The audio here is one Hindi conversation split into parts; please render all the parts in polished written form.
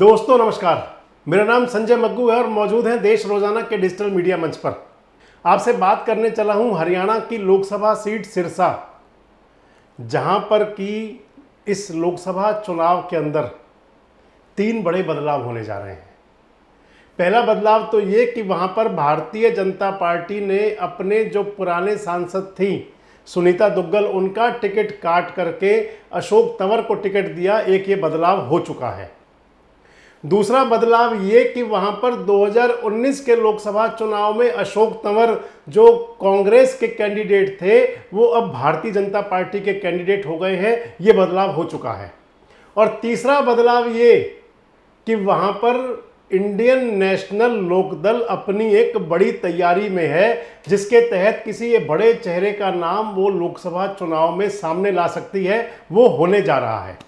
दोस्तों नमस्कार, मेरा नाम संजय मग्गू है और मौजूद हैं देश रोजाना के डिजिटल मीडिया मंच पर। आपसे बात करने चला हूं हरियाणा की लोकसभा सीट सिरसा, जहां पर कि इस लोकसभा चुनाव के अंदर 3 बड़े बदलाव होने जा रहे हैं। पहला बदलाव तो ये कि वहां पर भारतीय जनता पार्टी ने अपने जो पुराने सांसद थी सुनीता दुग्गल, उनका टिकट काट करके अशोक तंवर को टिकट दिया। एक ये बदलाव हो चुका है। दूसरा बदलाव ये कि वहां पर 2019 के लोकसभा चुनाव में अशोक तंवर जो कांग्रेस के कैंडिडेट थे वो अब भारतीय जनता पार्टी के कैंडिडेट हो गए हैं। ये बदलाव हो चुका है। और तीसरा बदलाव ये कि वहां पर इंडियन नेशनल लोकदल अपनी एक बड़ी तैयारी में है, जिसके तहत किसी बड़े चेहरे का नाम वो लोकसभा चुनाव में सामने ला सकती है। वो होने जा रहा है।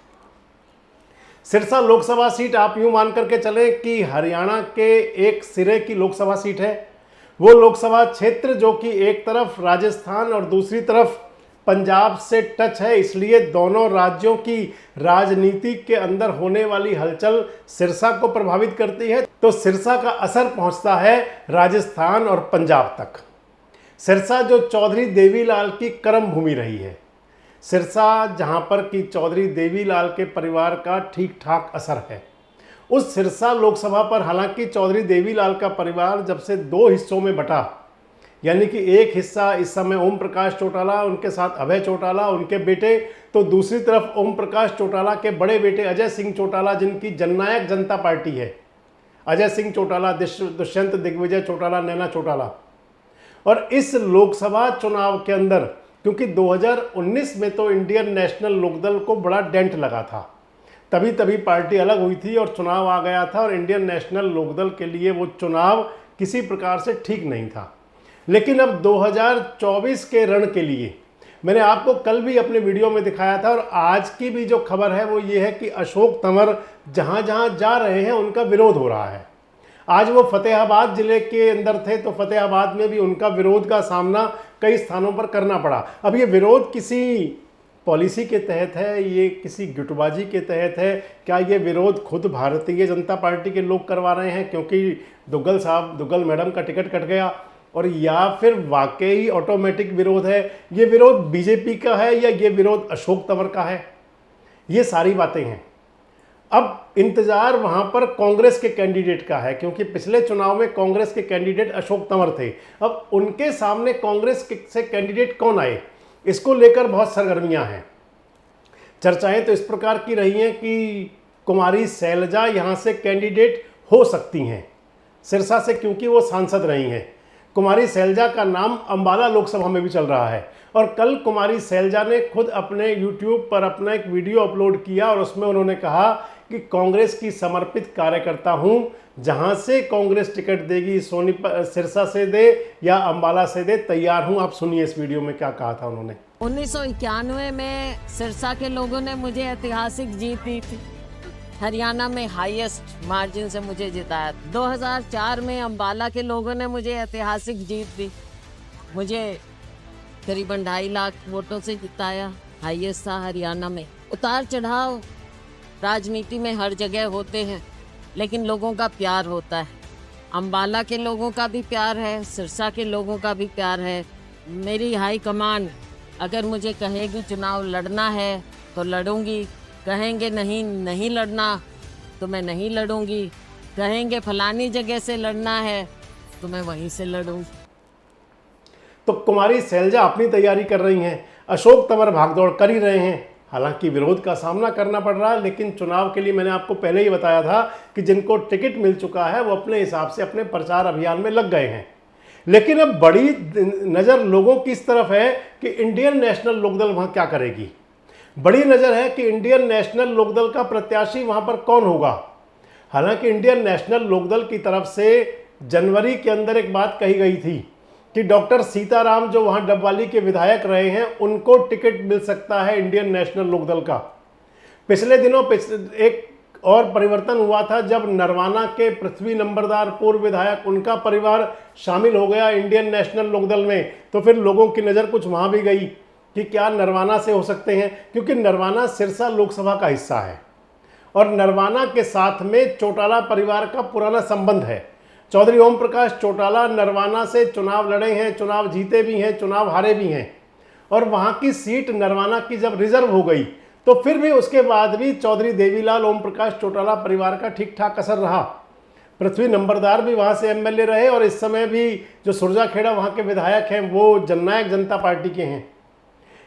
सिरसा लोकसभा सीट आप यूं मान करके चलें कि हरियाणा के एक सिरे की लोकसभा सीट है। वो लोकसभा क्षेत्र जो कि एक तरफ राजस्थान और दूसरी तरफ पंजाब से टच है, इसलिए दोनों राज्यों की राजनीति के अंदर होने वाली हलचल सिरसा को प्रभावित करती है। तो सिरसा का असर पहुंचता है राजस्थान और पंजाब तक। सिरसा जो चौधरी देवीलाल की कर्म भूमि रही है, सिरसा जहां पर कि चौधरी देवीलाल के परिवार का ठीक ठाक असर है, उस सिरसा लोकसभा पर हालांकि चौधरी देवीलाल का परिवार जब से 2 हिस्सों में बटा, यानी कि एक हिस्सा इस समय ओम प्रकाश चौटाला, उनके साथ अभय चौटाला उनके बेटे, तो दूसरी तरफ ओम प्रकाश चौटाला के बड़े बेटे अजय सिंह चौटाला, जिनकी जननायक जनता पार्टी है, अजय सिंह चौटाला, दुष्यंत दिग्विजय चौटाला, नैना चौटाला। और इस लोकसभा चुनाव के अंदर क्योंकि 2019 में तो इंडियन नेशनल लोकदल को बड़ा डेंट लगा था, तभी पार्टी अलग हुई थी और चुनाव आ गया था और इंडियन नेशनल लोकदल के लिए वो चुनाव किसी प्रकार से ठीक नहीं था। लेकिन अब 2024 के रण के लिए मैंने आपको कल भी अपने वीडियो में दिखाया था और आज की भी जो खबर है वो ये है कि अशोक तंवर जहां जहां जा रहे हैं उनका विरोध हो रहा है। आज वो फतेहाबाद जिले के अंदर थे तो फतेहाबाद में भी उनका विरोध का सामना कई स्थानों पर करना पड़ा। अब ये विरोध किसी पॉलिसी के तहत है, ये किसी गुटबाजी के तहत है, क्या ये विरोध खुद भारतीय जनता पार्टी के लोग करवा रहे हैं क्योंकि दुग्गल मैडम का टिकट कट गया, और या फिर वाकई ऑटोमेटिक विरोध है, ये विरोध बीजेपी का है या ये विरोध अशोक तंवर का है? ये सारी बातें हैं। अब इंतजार वहां पर कांग्रेस के कैंडिडेट का है क्योंकि पिछले चुनाव में कांग्रेस के कैंडिडेट अशोक तंवर थे। अब उनके सामने कांग्रेस से कैंडिडेट कौन आए, इसको लेकर बहुत सरगर्मियां हैं। चर्चाएं तो इस प्रकार की रही हैं कि कुमारी शैलजा यहां से कैंडिडेट हो सकती हैं सिरसा से, क्योंकि वो सांसद रही हैं। कुमारी शैलजा का नाम अंबाला लोकसभा में भी चल रहा है और कल कुमारी शैलजा ने खुद अपने YouTube पर अपना एक वीडियो अपलोड किया और उसमें उन्होंने कहा कि कांग्रेस की समर्पित कार्यकर्ता हूं, जहां से कांग्रेस टिकट देगी, सिरसा से दे या अंबाला से दे, तैयार हूं। आप सुनिए इस वीडियो में क्या कहा था उन्होंने। 1991 में सिरसा के लोगों ने मुझे ऐतिहासिक जीत दी थी। हरियाणा में हाईएस्ट मार्जिन से मुझे जिताया। 2004 में अंबाला के लोगों ने मुझे ऐतिहासिक जीत दी, मुझे करीबन 2.5 लाख वोटों से जिताया, हाईएस्ट था हरियाणा में। उतार चढ़ाव राजनीति में हर जगह होते हैं, लेकिन लोगों का प्यार होता है। अंबाला के लोगों का भी प्यार है, सिरसा के लोगों का भी प्यार है। मेरी हाई कमान अगर मुझे कहेगी चुनाव लड़ना है तो लड़ूंगी, कहेंगे नहीं लड़ना तो मैं नहीं लड़ूंगी, कहेंगे फलानी जगह से लड़ना है तो मैं वहीं से लड़ूंगी। तो कुमारी शैलजा अपनी तैयारी कर रही हैं, अशोक तंवर भागदौड़ कर ही रहे हैं। हालांकि विरोध का सामना करना पड़ रहा है, लेकिन चुनाव के लिए मैंने आपको पहले ही बताया था कि जिनको टिकट मिल चुका है वो अपने हिसाब से अपने प्रचार अभियान में लग गए हैं। लेकिन अब बड़ी नज़र लोगों की इस तरफ है कि इंडियन नेशनल लोकदल वहां क्या करेगी। बड़ी नज़र है कि इंडियन नेशनल लोकदल का प्रत्याशी वहां पर कौन होगा। हालांकि इंडियन नेशनल लोकदल की तरफ से जनवरी के अंदर एक बात कही गई थी कि डॉक्टर सीताराम जो वहां डबवाली के विधायक रहे हैं उनको टिकट मिल सकता है इंडियन नेशनल लोकदल का। पिछले दिनों एक और परिवर्तन हुआ था जब नरवाना के पृथ्वी नंबरदार पूर्व विधायक, उनका परिवार शामिल हो गया इंडियन नेशनल लोकदल में, तो फिर लोगों की नज़र कुछ वहां भी गई कि क्या नरवाना से हो सकते हैं, क्योंकि नरवाना सिरसा लोकसभा का हिस्सा है और नरवाना के साथ में चौटाला परिवार का पुराना संबंध है। चौधरी ओम प्रकाश चौटाला नरवाना से चुनाव लड़े हैं, चुनाव जीते भी हैं, चुनाव हारे भी हैं, और वहां की सीट नरवाना की जब रिजर्व हो गई तो फिर भी उसके बाद भी चौधरी देवीलाल ओम प्रकाश चौटाला परिवार का ठीक ठाक असर रहा। पृथ्वी नंबरदार भी वहां से एमएलए रहे और इस समय भी जो सुरजाखेड़ा वहां के विधायक हैं वो जननायक जनता पार्टी के हैं।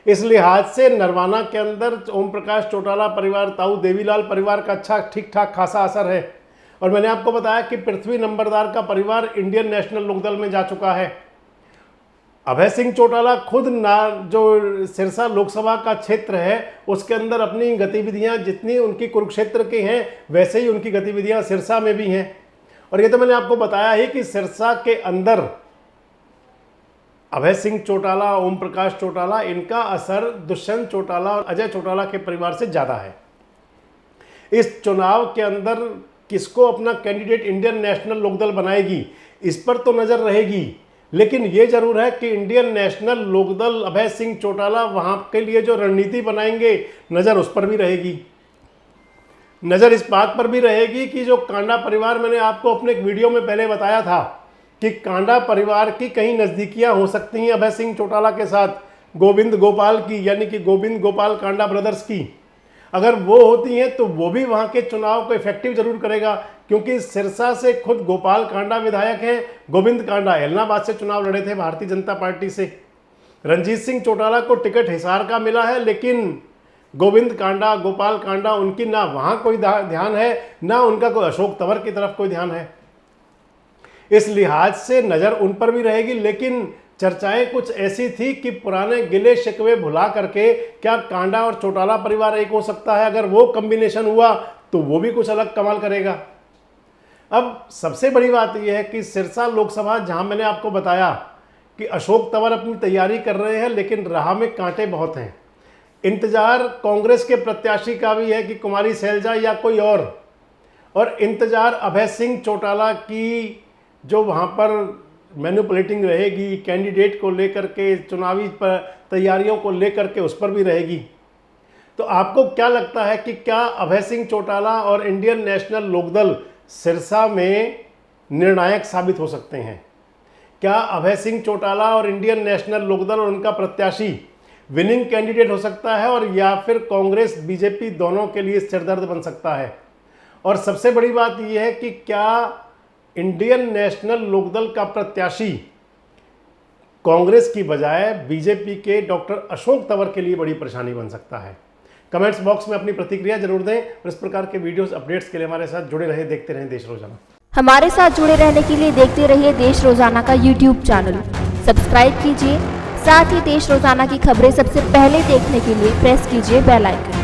इस लिहाज से नरवाना के अंदर ओम प्रकाश चौटाला परिवार, ताऊ देवीलाल परिवार का अच्छा ठीक ठाक खासा असर है। और मैंने आपको बताया कि पृथ्वी नंबरदार का परिवार इंडियन नेशनल लोकदल में जा चुका है। अभय सिंह चौटाला खुद जो सिरसा लोकसभा का क्षेत्र है उसके अंदर अपनी गतिविधियां जितनी उनकी कुरुक्षेत्र की हैं वैसे ही उनकी गतिविधियां सिरसा में भी हैं। और ये तो मैंने आपको बताया ही कि सिरसा के अंदर अभय सिंह चौटाला, ओम प्रकाश चौटाला, इनका असर दुष्यंत चौटाला और अजय चौटाला के परिवार से ज़्यादा है। इस चुनाव के अंदर किसको अपना कैंडिडेट इंडियन नेशनल लोकदल बनाएगी इस पर तो नज़र रहेगी, लेकिन ये जरूर है कि इंडियन नेशनल लोकदल अभय सिंह चौटाला वहाँ के लिए जो रणनीति बनाएंगे नज़र उस पर भी रहेगी। नज़र इस बात पर भी रहेगी कि जो कांडा परिवार, मैंने आपको अपने एक वीडियो में पहले बताया था कि कांडा परिवार की कहीं नज़दीकियां हो सकती हैं अभय सिंह चौटाला के साथ गोविंद गोपाल की, यानी कि गोविंद गोपाल कांडा ब्रदर्स की। अगर वो होती हैं तो वो भी वहाँ के चुनाव को इफेक्टिव जरूर करेगा, क्योंकि सिरसा से खुद गोपाल कांडा विधायक हैं, गोविंद कांडा एलनाबाद से चुनाव लड़े थे भारतीय जनता पार्टी से। रणजीत सिंह चौटाला को टिकट हिसार का मिला है, लेकिन गोविंद कांडा, गोपाल कांडा, उनकी ना वहाँ कोई ध्यान है, ना उनका कोई अशोक तंवर की तरफ कोई ध्यान है। इस लिहाज से नज़र उन पर भी रहेगी, लेकिन चर्चाएं कुछ ऐसी थी कि पुराने गिले शिकवे भुला करके क्या कांडा और चौटाला परिवार एक हो सकता है। अगर वो कॉम्बिनेशन हुआ तो वो भी कुछ अलग कमाल करेगा। अब सबसे बड़ी बात यह है कि सिरसा लोकसभा, जहां मैंने आपको बताया कि अशोक तंवर अपनी तैयारी कर रहे हैं, लेकिन राह में कांटे बहुत हैं। इंतजार कांग्रेस के प्रत्याशी का भी है कि कुमारी शैलजा या कोई और इंतजार अभय सिंह चौटाला की जो वहाँ पर मैनिपुलेटिंग रहेगी कैंडिडेट को लेकर के, चुनावी तैयारियों को लेकर के, उस पर भी रहेगी। तो आपको क्या लगता है कि क्या अभय सिंह चौटाला और इंडियन नेशनल लोकदल सिरसा में निर्णायक साबित हो सकते हैं? क्या अभय सिंह चौटाला और इंडियन नेशनल लोकदल और उनका प्रत्याशी विनिंग कैंडिडेट हो सकता है, और या फिर कांग्रेस बीजेपी दोनों के लिए सिरदर्द बन सकता है? और सबसे बड़ी बात यह है कि क्या इंडियन नेशनल लोकदल का प्रत्याशी कांग्रेस की बजाय बीजेपी के डॉक्टर अशोक तंवर के लिए बड़ी परेशानी बन सकता है? कमेंट्स बॉक्स में अपनी प्रतिक्रिया जरूर दें और इस प्रकार के वीडियोस अपडेट्स के लिए हमारे साथ जुड़े रहे, देखते रहें देश रोजाना। हमारे साथ जुड़े रहने के लिए देखते रहिए देश रोजाना का यूट्यूब चैनल सब्सक्राइब कीजिए। साथ ही देश रोजाना की खबरें सबसे पहले देखने के लिए प्रेस कीजिए बेल आइकन।